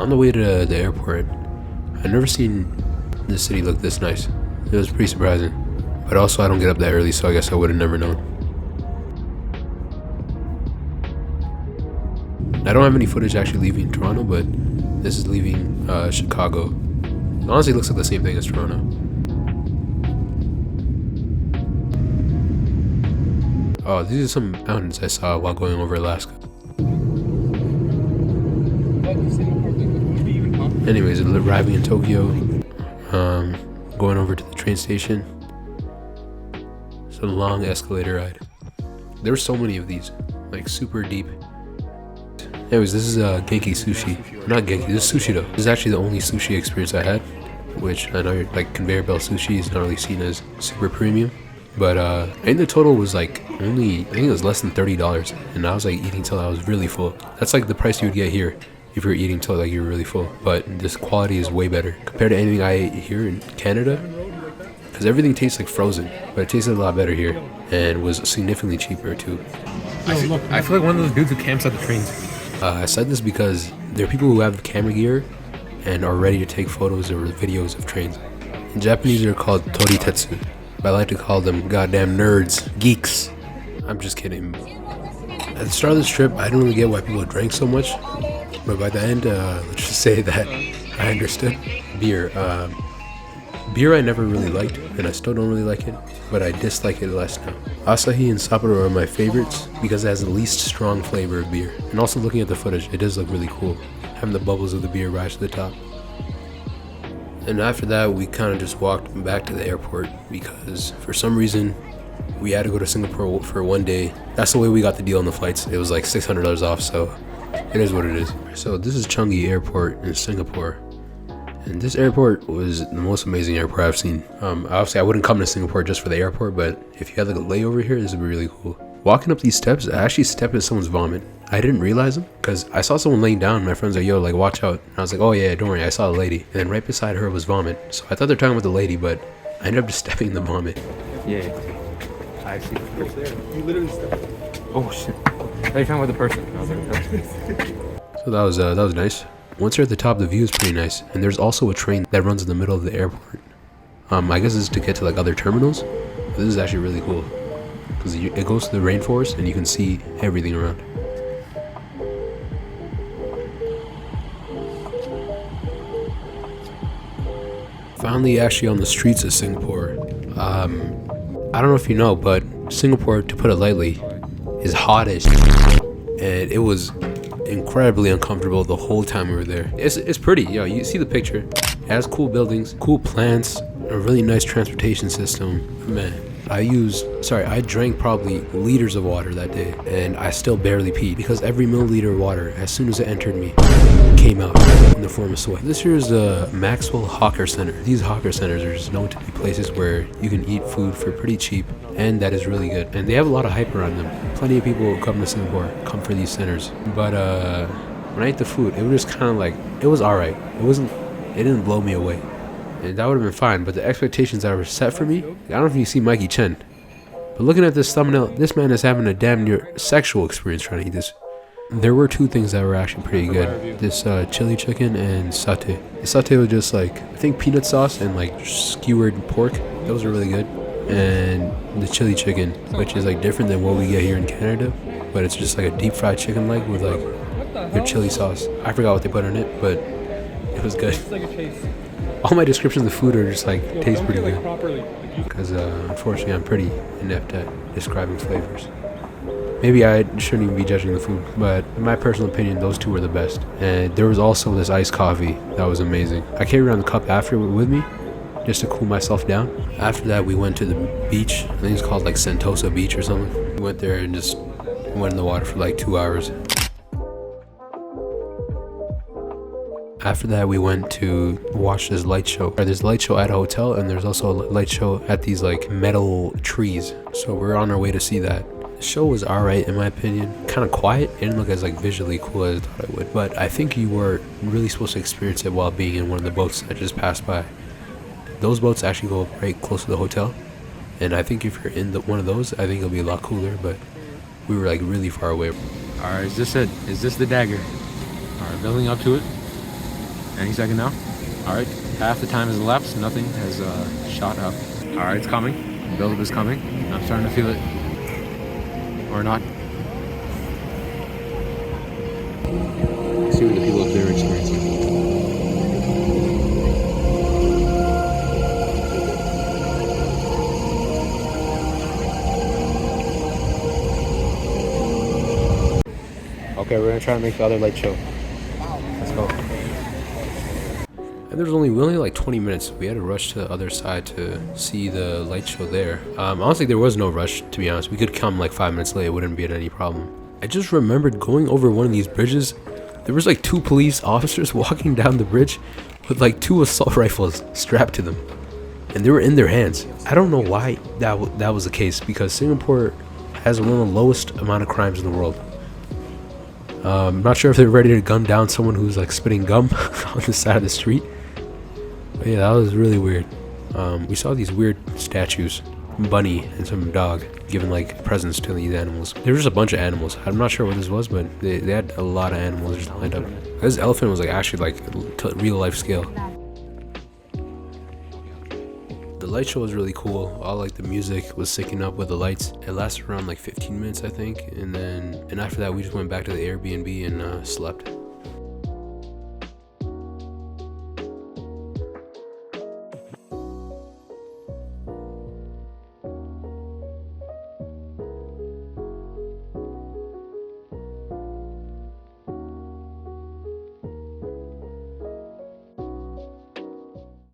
On the way to the airport, I've never seen the city look this nice. It was pretty surprising. But also I don't get up that early, so I guess I would have never known. I don't have any footage actually leaving Toronto, but this is leaving Chicago. It honestly looks like the same thing as Toronto. Oh, these are some mountains I saw while going over Alaska. Anyways, arriving in Tokyo, going over to the train station. It's a long escalator ride. There were so many of these, like super deep. Anyways, this is Genki Sushi. Not Genki, this is Sushi though. This is actually the only sushi experience I had, which I know like conveyor belt sushi is not really seen as super premium. But I think the total was like only, I think it was less than $30, and I was like eating till I was really full. That's like the price you would get here if you're eating till like you're really full. But this quality is way better compared to anything I ate here in Canada, because everything tastes like frozen, but it tasted a lot better here and was significantly cheaper too. I feel like one of those dudes who camps at the trains. I said this because there are people who have camera gear and are ready to take photos or videos of trains. In Japanese, they're called toritetsu. But I like to call them goddamn nerds, geeks. I'm just kidding. At the start of this trip, I didn't really get why people drank so much. But by the end, let's just say that I understood. Beer. Beer I never really liked, and I still don't really like it, but I dislike it less now. Asahi and Sapporo are my favorites because it has the least strong flavor of beer. And also looking at the footage, it does look really cool, having the bubbles of the beer rise to the top. And after that, we kind of just walked back to the airport because for some reason, we had to go to Singapore for one day. That's the way we got the deal on the flights. It was like $600 off, so it is what it is. So this is Changi Airport in Singapore. And this airport was the most amazing airport I've seen. Obviously, I wouldn't come to Singapore just for the airport, but if you had like a layover here, this would be really cool. Walking up these steps, I actually stepped in someone's vomit. I didn't realize them because I saw someone laying down. My friends were like, yo, like, watch out. And I was like, oh yeah, don't worry, I saw a lady. And then right beside her was vomit. So I thought they're talking about the lady, but I ended up just stepping in the vomit. Yeah. I actually was there. You literally stepped. Oh shit. Are you talking about the person? I was like, So that was nice. Once you're at the top, the view is pretty nice. And there's also a train that runs in the middle of the airport. I guess this is to get to like other terminals. But this is actually really cool because it goes to the rainforest and you can see everything around. Finally, actually on the streets of Singapore. I don't know if you know, but Singapore, to put it lightly, is hot as and it was incredibly uncomfortable the whole time we were there. It's pretty, yo. You see the picture. It has cool buildings, cool plants, a really nice transportation system. Man, I drank probably liters of water that day, and I still barely peed because every milliliter of water, as soon as it entered me, came out in the form of sweat. This here is the Maxwell Hawker Center. These hawker centers are just known to be places where you can eat food for pretty cheap, and that is really good. And they have a lot of hype around them. Plenty of people who come to Singapore come for these centers. But when I ate the food, it was just kind of like, it was alright. It didn't blow me away. And that would have been fine, but the expectations that were set for me, I don't know if you see Mikey Chen, but looking at this thumbnail, this man is having a damn near sexual experience trying to eat this. There were two things that were actually pretty good. This chili chicken and satay. The satay was just like, I think peanut sauce and like skewered pork. Those are really good. And the chili chicken, which is like different than what we get here in Canada, but it's just like a deep fried chicken leg with like good chili sauce. I forgot what they put in it, but it was good. All my descriptions of food are just like, taste pretty good. Because unfortunately I'm pretty inept at describing flavors. Maybe I shouldn't even be judging the food, but in my personal opinion, those two were the best. And there was also this iced coffee that was amazing. I carried around the cup after with me, just to cool myself down. After that, we went to the beach. I think it's called like Sentosa Beach or something. We went there and just went in the water for like 2 hours. After that, we went to watch this light show. There's a light show at a hotel, and there's also a light show at these like metal trees. So we're on our way to see that. The show was alright in my opinion. Kind of quiet. It didn't look as like visually cool as I thought it would. But I think you were really supposed to experience it while being in one of the boats that just passed by. Those boats actually go right close to the hotel. And I think if you're in one of those, I think it'll be a lot cooler. But we were like really far away. Alright, is this it? Is this the dagger? Alright, building up to it. Any second now. All right, half the time has elapsed. Nothing has shot up. All right, it's coming. Buildup is coming. I'm starting to feel it. Or not. Let's see what the people up there are experiencing. Okay, we're gonna try to make the other light show. Let's go. And we only like 20 minutes, so we had to rush to the other side to see the light show there. Honestly, there was no rush, to be honest. We could come like 5 minutes late, it wouldn't be any problem. I just remembered going over one of these bridges. There was like 2 police officers walking down the bridge with like 2 assault rifles strapped to them. And they were in their hands. I don't know why that was the case, because Singapore has one of the lowest amount of crimes in the world. I'm not sure if they're ready to gun down someone who's like spitting gum on the side of the street. But yeah, that was really weird. We saw these weird statues, bunny and some dog, giving like presents to these animals. There was just a bunch of animals. I'm not sure what this was, but they had a lot of animals just lined up. This elephant was like actually like real life scale. The light show was really cool. All like the music was syncing up with the lights. It lasted around like 15 minutes, I think, and after that we just went back to the Airbnb and slept.